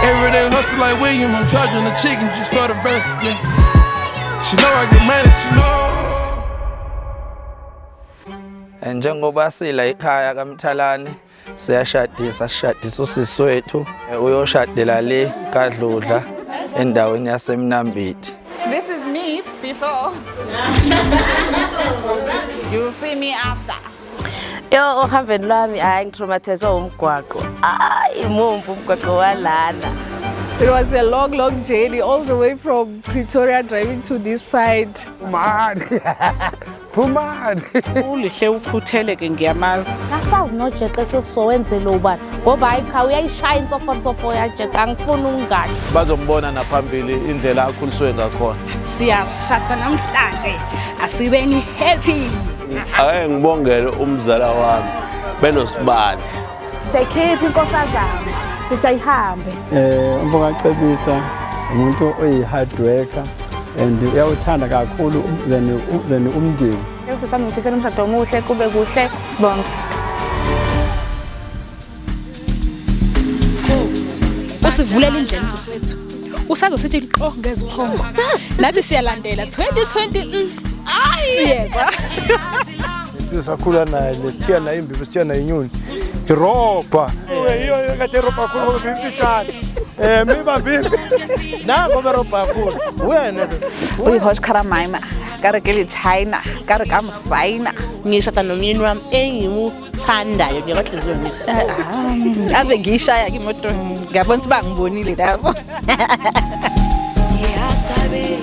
Everyday hustle like William, I'm charging the chicken just for the verse, yeah. She know I get money, she know. Njengoba sila ekhaya kaMthalane siyashadisa usisi wethu uyoshadela le kaDludla endaweni yaseMnambithi. This is me before. You'll see me after. Yo ohambeni lwami ngithraumatizwe umgwaqo. Imumvu umgwaqo walana. It was a long journey all the way from Pretoria driving to this side. Mad. Phumani. Ulihle ukhutheleke ngiyamazi. Asazi noJeqe sesizowenzela ubani ngoba ayikha uyayishaya insofo yaJeqe angifuni ungani. Bazombona naphambili indlela akhuliswe ngakhona. Siyashada namhlanje. Asibeni happy. Ake ngibongele umzala wami benosibani. Sekhiphi inkosazana sithi ayihambe. Ngicebisa umuntu oyi-hard worker and uyawuthanda kakhulu then umndeni. Sami ngifisela umshado omuhle kube kuhle sibonke. Usivulela indlela sisi wethu. Usazosithi liqo ngezikhomba. Nathi siyalandela 2020. Siyeza. Sisakhula naye lesithiya naye imbibi sithiya naye inyoni. Iropa. Iyo kade iropa khulu ngifitshana. Mibambile. Nango beropa khulu. Wena Uyihosh Karamaima. Kare ke le China, kare ka Msaina. Ngishada nomyeni wami engimuthandayo ngiyakahliziyo ngisi. Ave ngishaya ke imoto ngiyabona ukuthi bangibonile lapho. Yasabe